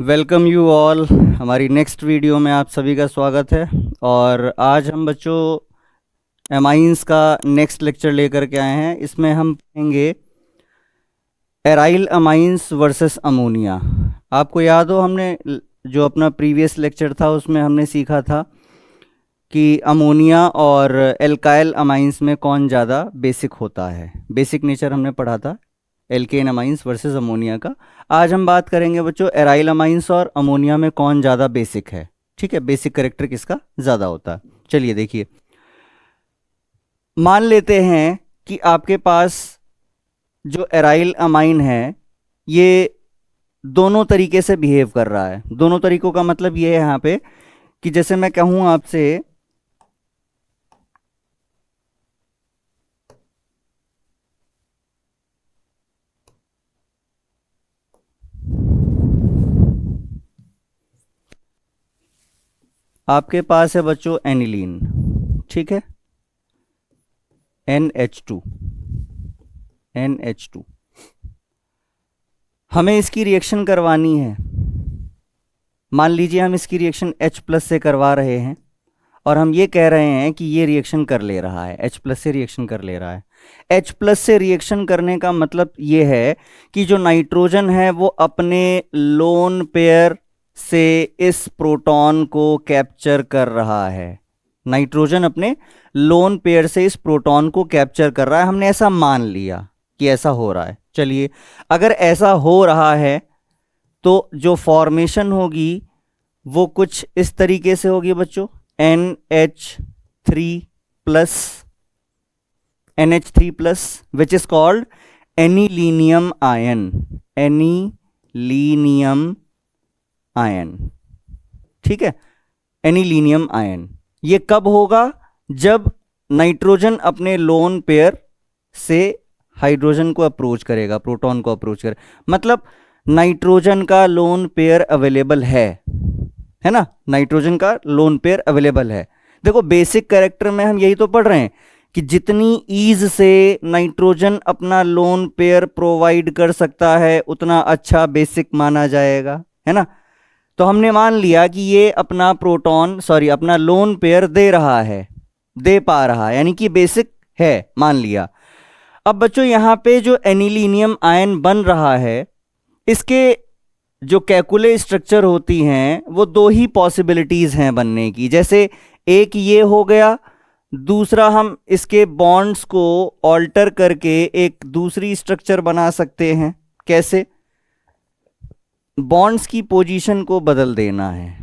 Welcome you all. हमारी next video में आप सभी का स्वागत है। और आज हम बच्चों एमाइंस का नेक्स्ट लेक्चर लेकर के आए हैं। इसमें हम पढ़ेंगे एराइल अमाइंस वर्सेस अमोनिया। आपको याद हो हमने जो अपना प्रीवियस लेक्चर था उसमें हमने सीखा था कि अमोनिया और एल्काइल अमाइंस में कौन ज़्यादा बेसिक होता है। बेसिक नेचर हमने पढ़ा था एल्केन अमाइंस वर्सेस अमोनिया का। आज हम बात करेंगे बच्चों एराइल अमाइंस और अमोनिया में कौन ज़्यादा बेसिक है। ठीक है, बेसिक कैरेक्टर किसका ज़्यादा होता है। चलिए देखिए, मान लेते हैं कि आपके पास जो एराइल अमाइन है ये दोनों तरीके से बिहेव कर रहा है। दोनों तरीकों का मतलब ये है यहाँ पे कि जैसे मैं कहूँ आपसे आपके पास है बच्चों एनिलीन, ठीक है, NH2। हमें इसकी रिएक्शन करवानी है। मान लीजिए हम इसकी रिएक्शन H+ से करवा रहे हैं और हम ये कह रहे हैं कि ये रिएक्शन कर ले रहा है, H+ से रिएक्शन कर ले रहा है। H+ से रिएक्शन करने का मतलब ये है कि जो नाइट्रोजन है वो अपने लोन पेयर से इस प्रोटॉन को कैप्चर कर रहा है। नाइट्रोजन अपने लोन पेयर से इस प्रोटॉन को कैप्चर कर रहा है। हमने ऐसा मान लिया कि ऐसा हो रहा है। चलिए, अगर ऐसा हो रहा है तो जो फॉर्मेशन होगी वो कुछ इस तरीके से होगी बच्चों, NH3+ which is called anilinium ion. ठीक है, एनीलीनियम आयन। ये कब होगा? जब नाइट्रोजन अपने लोन पेयर से हाइड्रोजन को अप्रोच करेगा, प्रोटॉन को अप्रोच करे, मतलब नाइट्रोजन का लोन पेयर अवेलेबल है ना, नाइट्रोजन का लोन पेयर अवेलेबल है। देखो, बेसिक कैरेक्टर में हम यही तो पढ़ रहे हैं कि जितनी ईज से नाइट्रोजन अपना लोन पेयर प्रोवाइड कर सकता है उतना अच्छा बेसिक माना जाएगा, है ना। तो हमने मान लिया कि ये अपना अपना लोन पेयर दे रहा है, दे पा रहा है, यानी कि बेसिक है, मान लिया। अब बच्चों यहाँ पे जो एनिलीनियम आयन बन रहा है इसके जो कैकुले स्ट्रक्चर होती हैं वो दो ही पॉसिबिलिटीज हैं बनने की। जैसे एक ये हो गया, दूसरा हम इसके बॉन्ड्स को ऑल्टर करके एक दूसरी स्ट्रक्चर बना सकते हैं। कैसे? बॉन्ड्स की पोजीशन को बदल देना है,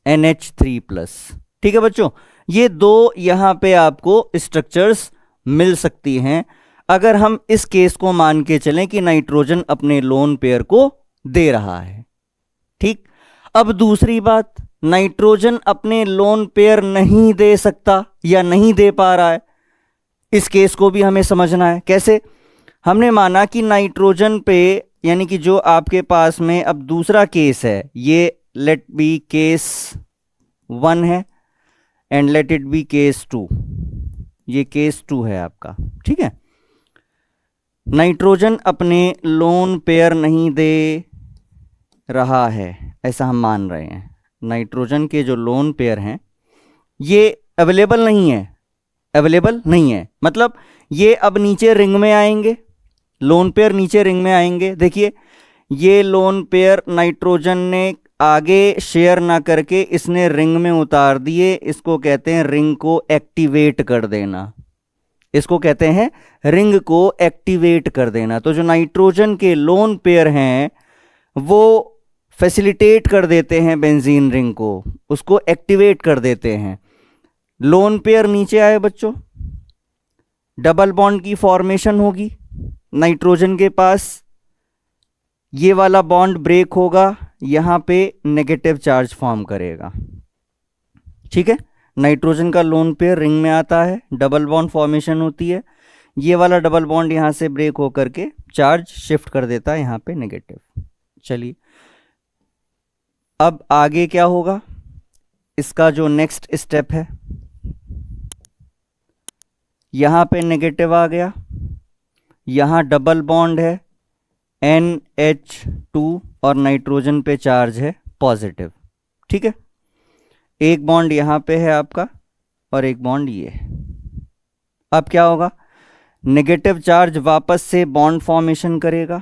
NH3+। ठीक है बच्चों, ये दो यहां पे आपको स्ट्रक्चर्स मिल सकती हैं अगर हम इस केस को मान के चलें कि नाइट्रोजन अपने लोन पेयर को दे रहा है। ठीक, अब दूसरी बात, नाइट्रोजन अपने लोन पेयर नहीं दे सकता या नहीं दे पा रहा है, इस केस को भी हमें समझना है। कैसे? हमने माना कि नाइट्रोजन पे, यानी कि जो आपके पास में अब दूसरा केस है, ये लेट बी केस 1 है and let it be case 2। ये केस 2 है आपका, ठीक है। नाइट्रोजन अपने लोन पेयर नहीं दे रहा है, ऐसा हम मान रहे हैं। नाइट्रोजन के जो लोन पेयर हैं ये अवेलेबल नहीं है, मतलब ये अब नीचे रिंग में आएंगे, लोन पेयर नीचे रिंग में आएंगे। देखिए, ये लोन पेयर नाइट्रोजन ने आगे शेयर ना करके इसने रिंग में उतार दिए। इसको कहते हैं रिंग को एक्टिवेट कर देना, इसको कहते हैं रिंग को एक्टिवेट कर देना। तो जो नाइट्रोजन के लोन पेयर हैं वो फैसिलिटेट कर देते हैं बेंजीन रिंग को, उसको एक्टिवेट कर देते हैं। लोन पेयर नीचे आए बच्चों, डबल बॉन्ड की फॉर्मेशन होगी नाइट्रोजन के पास, ये वाला बॉन्ड ब्रेक होगा, यहां पे नेगेटिव चार्ज फॉर्म करेगा। ठीक है, नाइट्रोजन का लोन पेयर रिंग में आता है, डबल बॉन्ड फॉर्मेशन होती है, ये वाला डबल बॉन्ड यहां से ब्रेक होकर के चार्ज शिफ्ट कर देता है यहां पे नेगेटिव। चलिए, अब आगे क्या होगा, इसका जो नेक्स्ट स्टेप है, यहां पे नेगेटिव आ गया, यहां डबल बॉन्ड है NH2 और नाइट्रोजन पे चार्ज है पॉजिटिव, ठीक है। एक बॉन्ड यहाँ पे है आपका और एक बॉन्ड ये। अब क्या होगा, नेगेटिव चार्ज वापस से बॉन्ड फॉर्मेशन करेगा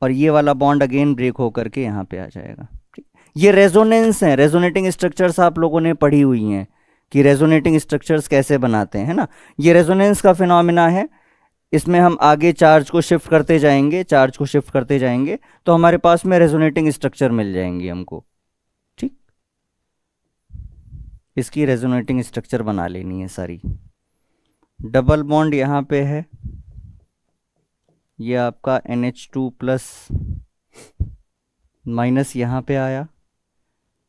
और ये वाला बॉन्ड अगेन ब्रेक होकर के यहाँ पे आ जाएगा। ये रेजोनेंस है, रेजोनेटिंग स्ट्रक्चर्स आप लोगों ने पढ़ी हुई हैं कि रेजोनेटिंग स्ट्रक्चर्स कैसे बनाते हैं, है ना। ये रेजोनेंस का फिनोमिना है। इसमें हम आगे चार्ज को शिफ्ट करते जाएंगे, चार्ज को शिफ्ट करते जाएंगे तो हमारे पास में रेजोनेटिंग स्ट्रक्चर मिल जाएंगी हमको, ठीक। इसकी रेजोनेटिंग स्ट्रक्चर बना लेनी है सारी। डबल बॉन्ड यहाँ पे है, ये आपका NH2 प्लस माइनस यहाँ पे आया,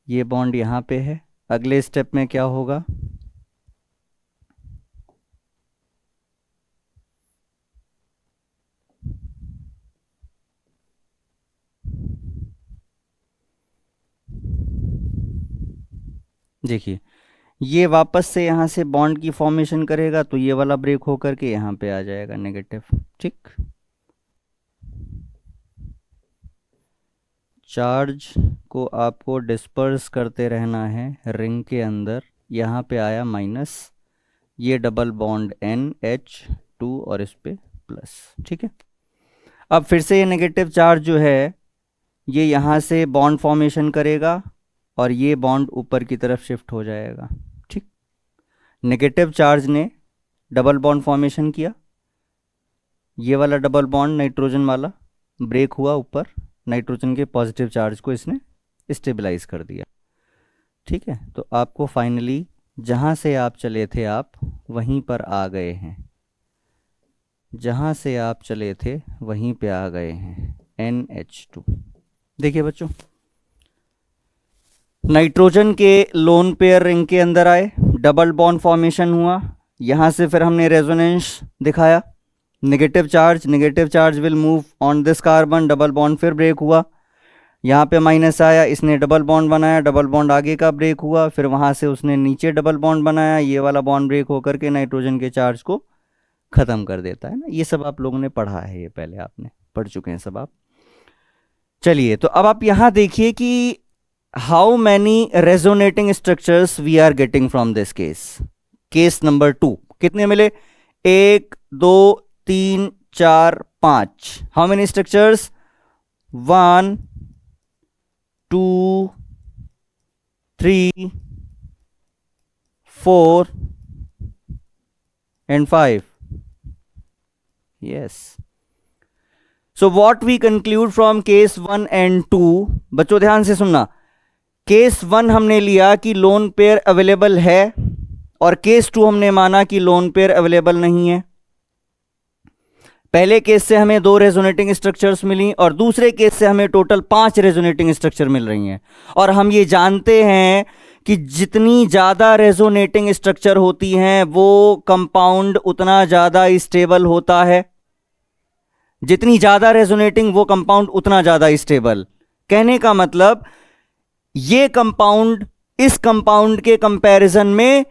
ये बॉन्ड यहाँ पे है। अगले स्टेप में क्या होगा, देखिए ये वापस से यहाँ से बॉन्ड की फॉर्मेशन करेगा तो ये वाला ब्रेक होकर के यहाँ पे आ जाएगा नेगेटिव, ठीक। चार्ज को आपको डिस्पर्स करते रहना है रिंग के अंदर। यहाँ पे आया माइनस, ये डबल बॉन्ड NH2 और इस पे प्लस, ठीक है। अब फिर से ये नेगेटिव चार्ज जो है ये यहाँ से बॉन्ड फॉर्मेशन करेगा और ये बॉन्ड ऊपर की तरफ शिफ्ट हो जाएगा, ठीक। नेगेटिव चार्ज ने डबल बॉन्ड फॉर्मेशन किया, ये वाला डबल बॉन्ड नाइट्रोजन वाला ब्रेक हुआ ऊपर, नाइट्रोजन के पॉजिटिव चार्ज को इसने स्टेबलाइज कर दिया, ठीक है। तो आपको फाइनली जहाँ से आप चले थे आप वहीं पर आ गए हैं, जहाँ से आप चले थे वहीं पे आ गए हैं, NH2। देखिए बच्चों, नाइट्रोजन के लोन पेयर रिंग के अंदर आए, डबल बॉन्ड फॉर्मेशन हुआ, यहाँ से फिर हमने रेजोनेंस दिखाया, negative charge will move on this carbon, double bond फिर ब्रेक हुआ, यहाँ पे माइनस आया, इसने डबल बॉन्ड बनाया, डबल बॉन्ड आगे का ब्रेक हुआ, फिर वहाँ से उसने नीचे डबल बॉन्ड बनाया, ये वाला बॉन्ड ब्रेक होकर के नाइट्रोजन के चार्ज को ख़त्म कर देता है ना। ये सब आप लोगों ने पढ़ा है, ये पहले आपने पढ़ चुके हैं सब आप। चलिए तो अब आप यहाँ देखिए कि how many resonating structures we are getting from this case number 2। कितने मिले, 1 2 3 4 5। How many structures, 1 2 3 4 and 5। yes, so what we conclude from case 1 and 2, बच्चों ध्यान से सुनना। केस 1 हमने लिया कि लोन पेयर अवेलेबल है और केस 2 हमने माना कि लोन पेयर अवेलेबल नहीं है। पहले केस से हमें 2 रेजोनेटिंग स्ट्रक्चर्स मिली और दूसरे केस से हमें टोटल 5 रेजोनेटिंग स्ट्रक्चर मिल रही हैं। और हम ये जानते हैं कि जितनी ज़्यादा रेजोनेटिंग स्ट्रक्चर होती हैं वो कंपाउंड उतना ज़्यादा स्टेबल होता है। जितनी ज़्यादा रेजोनेटिंग वो कंपाउंड उतना ज़्यादा स्टेबल। कहने का मतलब ये कंपाउंड इस कंपाउंड के कंपैरिजन में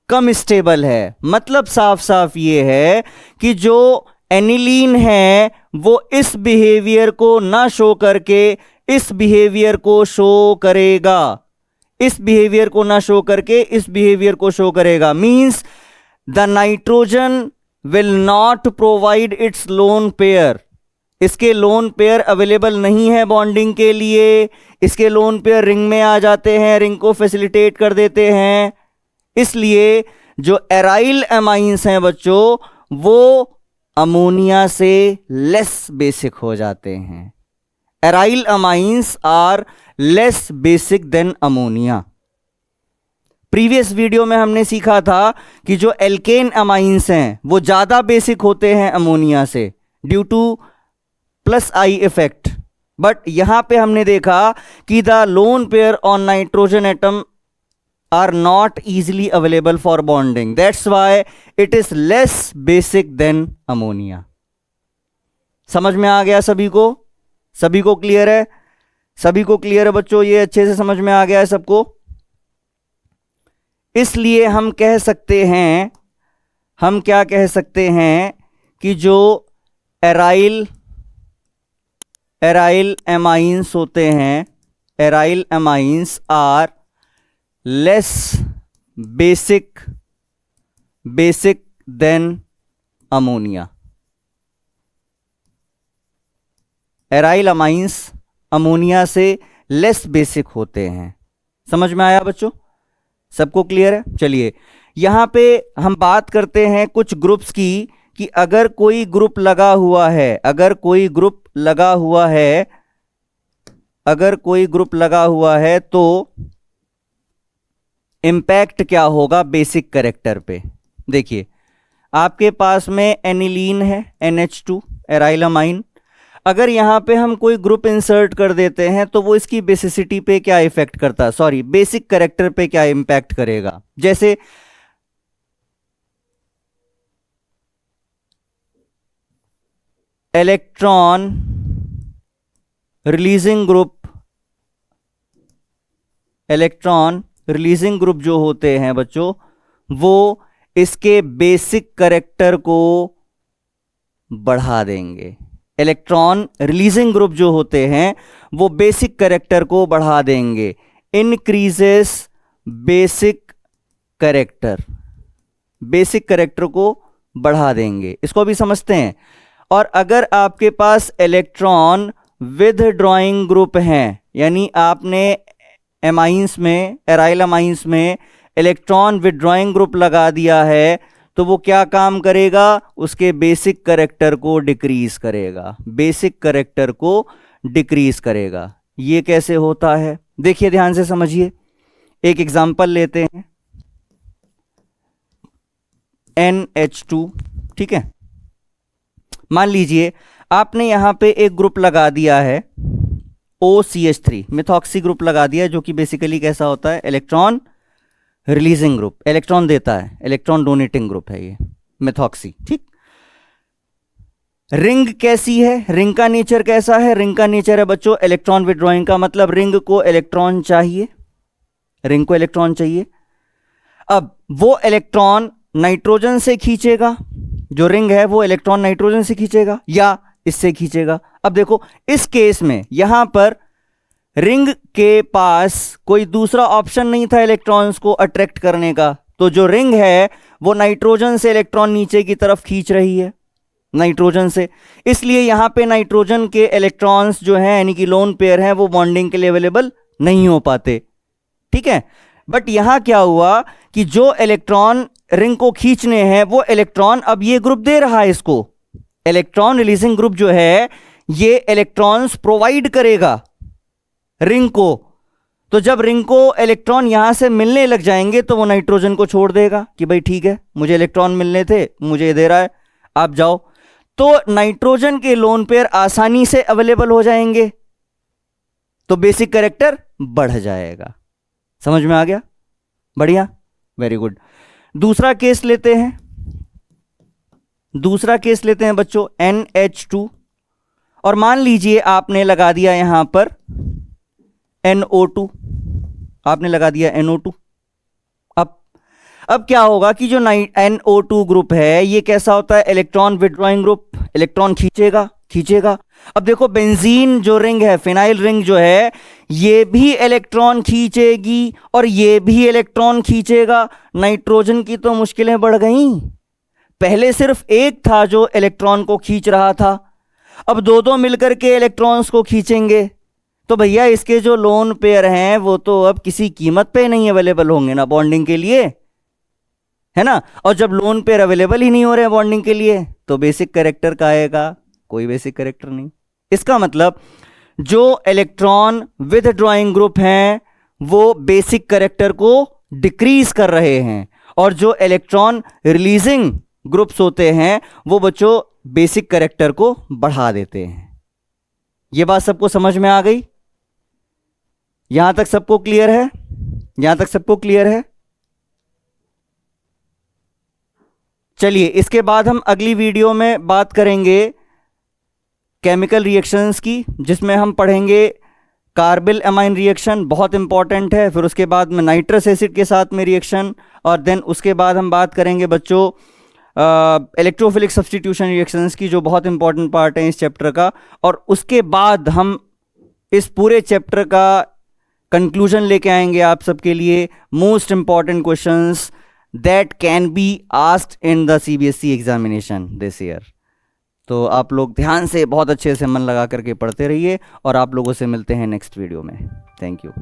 कम स्टेबल है। मतलब साफ साफ ये है कि जो एनिलीन है वो इस बिहेवियर को ना शो करके इस बिहेवियर को शो करेगा, इस बिहेवियर को ना शो करके इस बिहेवियर को शो करेगा। Means the nitrogen will not provide it's lone pair. इसके लोन पेयर अवेलेबल नहीं है बॉन्डिंग के लिए, इसके लोन पेयर रिंग में आ जाते हैं, रिंग को फैसिलिटेट कर देते हैं। इसलिए जो एराइल एमाइंस हैं बच्चों वो अमोनिया से लेस बेसिक हो जाते हैं। Aryl amines are less basic than ammonia. Previous video में हमने सीखा था कि जो एल्केन अमाइंस हैं वो ज्यादा बेसिक होते हैं अमोनिया से due to plus I effect. But यहां पे हमने देखा कि the lone pair on nitrogen atom are not easily available for bonding, that's why it is less basic than ammonia. समझ में आ गया सभी को? सभी को क्लियर है? सभी को क्लियर है बच्चों? ये अच्छे से समझ में आ गया है सबको? इसलिए हम कह सकते हैं, हम क्या कह सकते हैं कि जो एराइल एराइल एमाइंस होते हैं, aryl amines are less basic than ammonia. Aryl amines ammonia से लेस बेसिक होते हैं। समझ में आया बच्चों? सबको क्लियर है? चलिए यहां पे हम बात करते हैं कुछ ग्रुप्स की कि अगर कोई ग्रुप लगा हुआ है, अगर कोई ग्रुप लगा हुआ है तो इंपैक्ट क्या होगा बेसिक कैरेक्टर पे। देखिए आपके पास में एनिलीन है NH2 एराइल अमाइन, अगर यहां पे हम कोई ग्रुप इंसर्ट कर देते हैं तो वो इसकी बेसिसिटी पे क्या इफेक्ट करता है, सॉरी बेसिक कैरेक्टर पे क्या इंपैक्ट करेगा। जैसे इलेक्ट्रॉन रिलीजिंग ग्रुप जो होते हैं बच्चों, वो इसके बेसिक कैरेक्टर को बढ़ा देंगे। इलेक्ट्रॉन रिलीजिंग ग्रुप जो होते हैं वो बेसिक कैरेक्टर को बढ़ा देंगे। इंक्रीजेस बेसिक कैरेक्टर को बढ़ा देंगे, इसको भी समझते हैं। और अगर आपके पास इलेक्ट्रॉन विथड्रॉइंग ग्रुप हैं, यानी आपने एमाइंस में, एराइल अमाइंस में इलेक्ट्रॉन विथड्रॉइंग ग्रुप लगा दिया है, तो वो क्या काम करेगा, उसके बेसिक कैरेक्टर को डिक्रीज करेगा। ये कैसे होता है देखिए ध्यान से समझिए। एक एग्जांपल लेते हैं NH2, ठीक है। मान लीजिए आपने यहां पे एक ग्रुप लगा दिया है OCH3 मिथॉक्सी ग्रुप लगा दिया है, जो कि बेसिकली कैसा होता है, इलेक्ट्रॉन रिलीजिंग ग्रुप, इलेक्ट्रॉन देता है, इलेक्ट्रॉन डोनेटिंग ग्रुप है ये मेथॉक्सी, ठीक। रिंग कैसी है, रिंग का नेचर कैसा है, रिंग का नेचर है बच्चों इलेक्ट्रॉन विड्रॉइंग का, मतलब रिंग को इलेक्ट्रॉन चाहिए, अब वो इलेक्ट्रॉन नाइट्रोजन से खींचेगा, जो रिंग है वो इलेक्ट्रॉन नाइट्रोजन से खींचेगा या इससे खींचेगा। अब देखो इस केस में यहां पर रिंग के पास कोई दूसरा ऑप्शन नहीं था इलेक्ट्रॉन्स को अट्रैक्ट करने का, तो जो रिंग है वो नाइट्रोजन से इलेक्ट्रॉन नीचे की तरफ खींच रही है, नाइट्रोजन से। इसलिए यहां पे नाइट्रोजन के इलेक्ट्रॉन्स जो हैं यानी कि लोन पेयर हैं वो बॉन्डिंग के लिए अवेलेबल नहीं हो पाते, ठीक है। बट यहां क्या हुआ कि जो इलेक्ट्रॉन रिंग को खींचने हैं वो इलेक्ट्रॉन अब ये ग्रुप दे रहा है इसको, इलेक्ट्रॉन रिलीजिंग ग्रुप जो है ये इलेक्ट्रॉन्स प्रोवाइड करेगा रिंग को। तो जब रिंग को इलेक्ट्रॉन यहां से मिलने लग जाएंगे तो वो नाइट्रोजन को छोड़ देगा कि भाई ठीक है मुझे इलेक्ट्रॉन मिलने थे, मुझे ये दे रहा है, आप जाओ। तो नाइट्रोजन के लोन पेयर आसानी से अवेलेबल हो जाएंगे, तो बेसिक कैरेक्टर बढ़ जाएगा। समझ में आ गया? बढ़िया, वेरी गुड। दूसरा केस लेते हैं बच्चों NH2, और मान लीजिए आपने लगा दिया यहां पर NO2, आपने लगा दिया NO2। अब क्या होगा कि जो NO2 ग्रुप है ये कैसा होता है, इलेक्ट्रॉन विड्रॉइंग ग्रुप, इलेक्ट्रॉन खींचेगा। अब देखो बेंजीन जो रिंग है, फिनाइल रिंग जो है, ये भी इलेक्ट्रॉन खींचेगी और ये भी इलेक्ट्रॉन खींचेगा। नाइट्रोजन की तो मुश्किलें बढ़ गईं। पहले सिर्फ एक था जो इलेक्ट्रॉन को खींच रहा था, अब दो मिलकर के इलेक्ट्रॉन्स को खींचेंगे। तो भैया इसके जो लोन पेयर हैं वो तो अब किसी कीमत पे नहीं अवेलेबल होंगे ना बॉन्डिंग के लिए, है ना। और जब लोन पेयर अवेलेबल ही नहीं हो रहे हैं बॉन्डिंग के लिए तो बेसिक कैरेक्टर का आएगा, कोई बेसिक कैरेक्टर नहीं। इसका मतलब जो इलेक्ट्रॉन विथड्रॉइंग ग्रुप हैं वो बेसिक कैरेक्टर को डिक्रीज कर रहे हैं, और जो इलेक्ट्रॉन रिलीजिंग ग्रुप्स होते हैं वो बच्चों बेसिक कैरेक्टर को बढ़ा देते हैं। ये बात सबको समझ में आ गई? यहां तक सबको क्लियर है? चलिए इसके बाद हम अगली वीडियो में बात करेंगे केमिकल रिएक्शंस की, जिसमें हम पढ़ेंगे कार्बिल एमाइन रिएक्शन, बहुत इंपॉर्टेंट है। फिर उसके बाद में नाइट्रस एसिड के साथ में रिएक्शन, और देन उसके बाद हम बात करेंगे बच्चों इलेक्ट्रोफिलिक सब्स्टिट्यूशन रिएक्शंस की, जो बहुत इंपॉर्टेंट पार्ट है इस चैप्टर का। और उसके बाद हम इस पूरे चैप्टर का कंक्लूजन लेके आएंगे आप सबके लिए, most important questions that can be asked in the CBSE examination this year. तो आप लोग ध्यान से बहुत अच्छे से मन लगा करके पढ़ते रहिए और आप लोगों से मिलते हैं नेक्स्ट वीडियो में। Thank you.